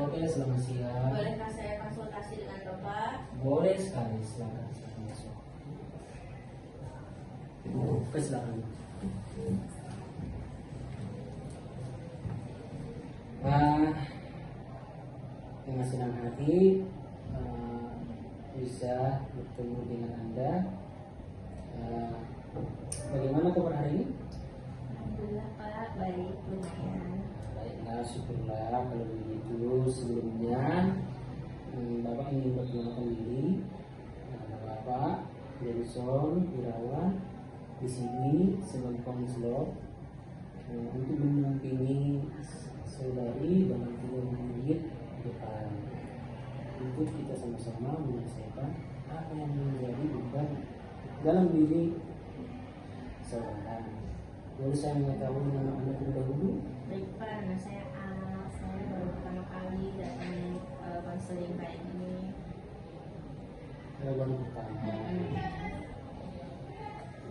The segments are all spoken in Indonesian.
Oke, selamat siang. Bolehkah saya konsultasi dengan Bapak? Boleh sekali, silakan masuk. Oke, silakan. Dengan senang hati bisa bertemu dengan Anda. Bagaimana kabar hari ini? Alhamdulillah Pak, baik, lumayan. Baiklah, syukurlah kalau begitu. Sebelumnya Bapak ingin memperkenalkan diri. Bapak Denson Irawan di sini sebagai konselor untuk mendampingi saudari dalam 30 menit depan untuk kita sama-sama menyelesaikan apa yang menjadi beban dalam diri saudara. Boleh saya mengetahui nama Anda terlebih dahulu? Baik Pak, nama saya A. Saya baru pertama kali datang konseling kayak gini. Baru pertama.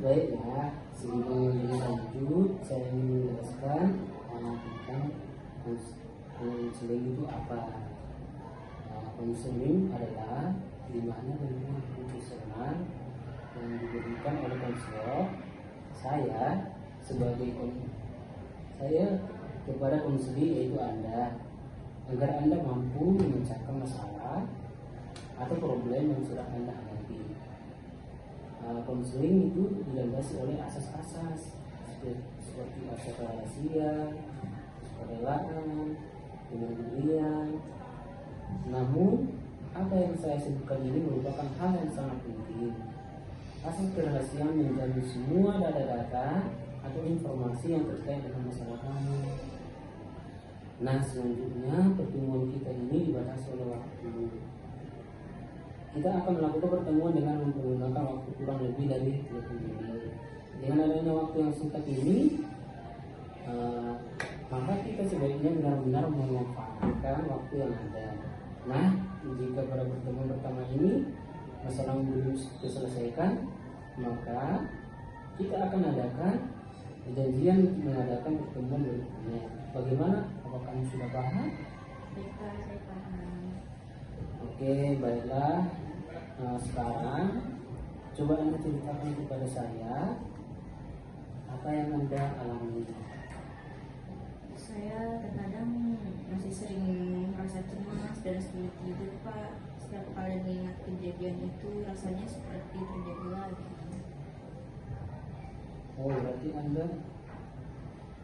Baiklah, sebelum lebih lanjut saya ingin menjelaskan tentang konseling itu apa. Konseling adalah dimana dengan profesional yang diberikan oleh konselor saya kepada konseling, yaitu Anda, agar Anda mampu memecahkan masalah atau problem yang sudah Anda hadapi. Konseling itu dilandasi oleh asas-asas seperti asas rahasia, kerelaan, kemandirian. Namun apa yang saya sebutkan ini merupakan hal yang sangat penting. Asas kerahasiaan menjamin semua data-data atau informasi yang terkait dengan masalah kamu. Nah, selanjutnya pertemuan kita ini dibatasi oleh waktu. Kita akan melakukan pertemuan dengan menggunakan waktu kurang lebih dari 30 menit. Dengan adanya waktu yang singkat ini, maka kita sebaiknya benar-benar memanfaatkan waktu yang ada. Nah, jika pada pertemuan pertama ini masalah belum diselesaikan, maka kita akan adakan perjanjian untuk mengadakan pertemuan berikutnya. Bagaimana? Apakah kamu sudah paham? Baik Pak, saya paham. Oke, baiklah. Sekarang coba Anda ceritakan kepada saya apa yang Anda alami. Saya terkadang masih sering merasa cemas dan sulit tidur Pak. Setiap kali mengingat kejadian itu rasanya seperti terjadi lagi. Oh, berarti Anda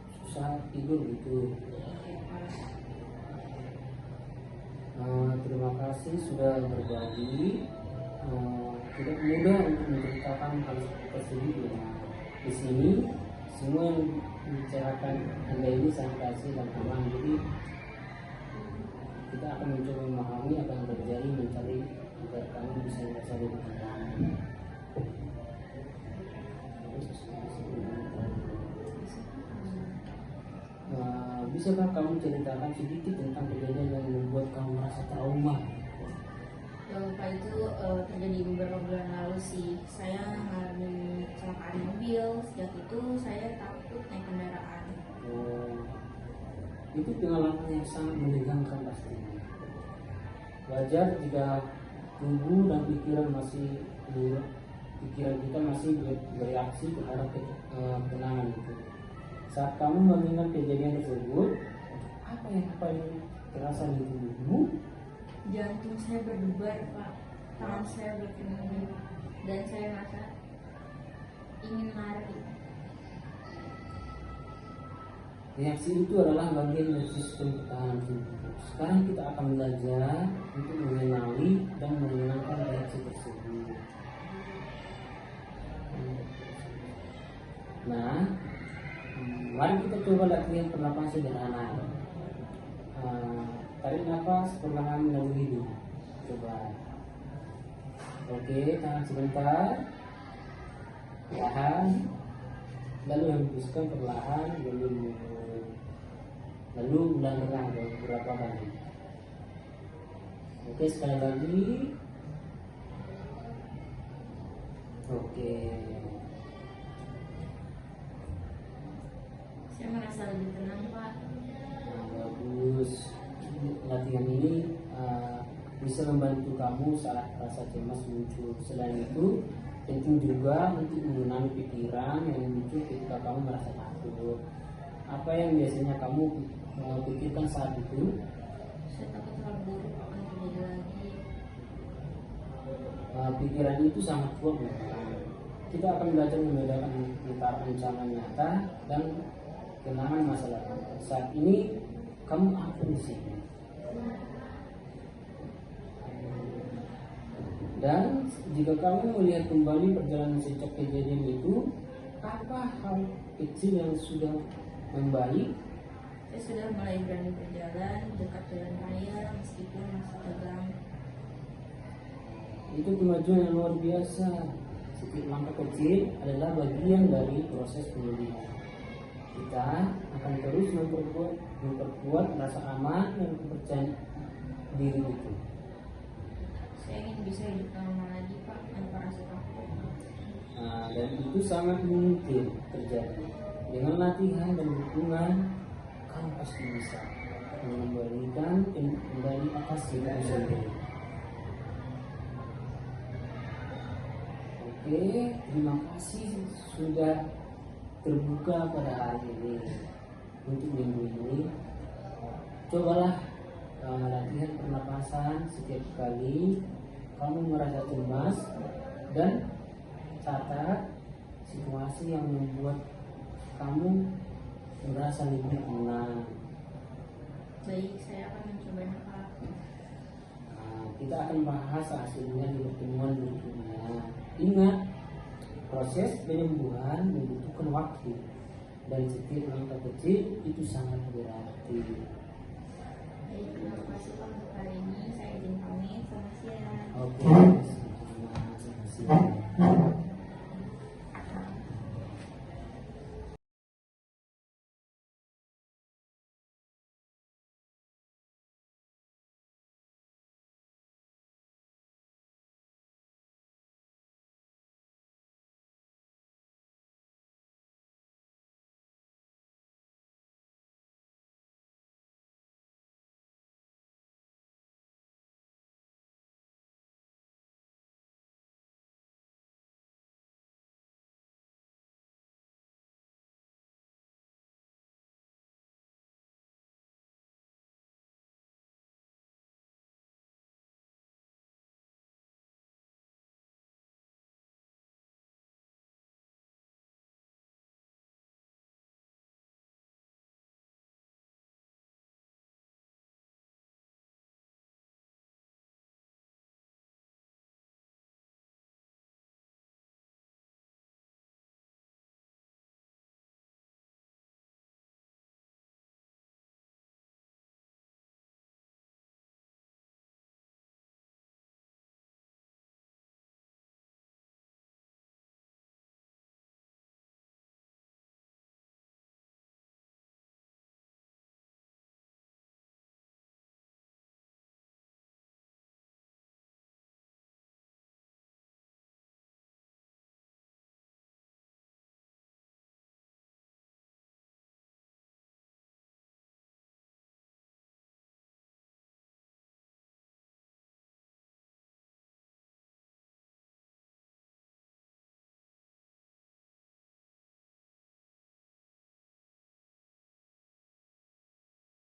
susah tidur gitu. Oke Pak. Terima kasih sudah berbagi. Tidak mudah untuk menceritakan hal tersebut. Di sini semua yang dibicarakan Anda ini sangat asli dan aman. Jadi kita akan mencoba memahami apa yang terjadi, mencari agar kamu bisa merasa lebih tenang. Bisakah kamu ceritakan sedikit tentang kejadian yang membuat kamu merasa trauma? Pak, itu terjadi beberapa bulan lalu sih. Saya mengalami kecelakaan mobil. Sejak itu saya takut naik kendaraan. Itu pengalaman yang sangat menegangkan pastinya. Wajar jika tubuh dan pikiran kita masih bereaksi terhadap kenangan itu. Saat kamu mengingat kejadian tersebut, apa yang paling terasa di tubuhmu? Jantung saya berdebar Pak, tangan saya berkeringat, dan saya merasa ingin lari. Reaksi itu adalah bagian dari sistem pertahanan tubuh. Sekarang kita akan belajar untuk mengenali dan mengenalkan reaksi tersebut. Nah, mari kita coba latihan pernapasan sederhana. Tarik nafas perlahan melalui hidung. Coba. Oke, tahan sebentar. Tahan. Lalu hembuskan perlahan lalu ulang-ulang beberapa kali. Oke, sekali lagi. Oke. Saya merasa lebih tenang Pak. Nah, bagus. latihan ini bisa membantu kamu saat rasa cemas muncul. Selain itu, penting juga untuk mengenali pikiran yang muncul ketika kamu merasa takut. Apa yang biasanya kamu pikirkan saat itu? Saya takut hal buruk akan terjadi lagi. Pikiran itu sangat kuat memang. Kita akan belajar membedakan antara ancaman nyata dan kenangan masa lalu. Saat ini kamu apa di sini? Dan jika kamu melihat kembali perjalanan sejak kejadian itu, apa hal kecil yang sudah membaik? Saya sudah mulai berani berjalan dekat jalan raya meskipun masih tegang. Itu kemajuan yang luar biasa. Setiap langkah kecil adalah bagian dari proses pemulihan. Kita akan terus memperkuat rasa aman dan kepercayaan diri itu. Saya ingin bisa hidup normal lagi Pak, tanpa rasa takut. Dan itu sangat mungkin terjadi. Dengan latihan dan dukungan, kamu pasti bisa mengembalikan kembali atas diri sendiri. Oke, terima kasih sudah terbuka pada hari ini. Untuk minggu ini, cobalah latihan pernapasan setiap kali kamu merasa cemas dan catat situasi yang membuat kamu merasa lebih tenang. Baik, saya akan mencobanya Pak. Kita akan bahas hasilnya di pertemuan berikutnya. Ingat, proses penyembuhan membutuhkan waktu dan setiap langkah kecil itu sangat berarti. Baik, terima kasih Pak untuk hari ini. Saya izin pamit.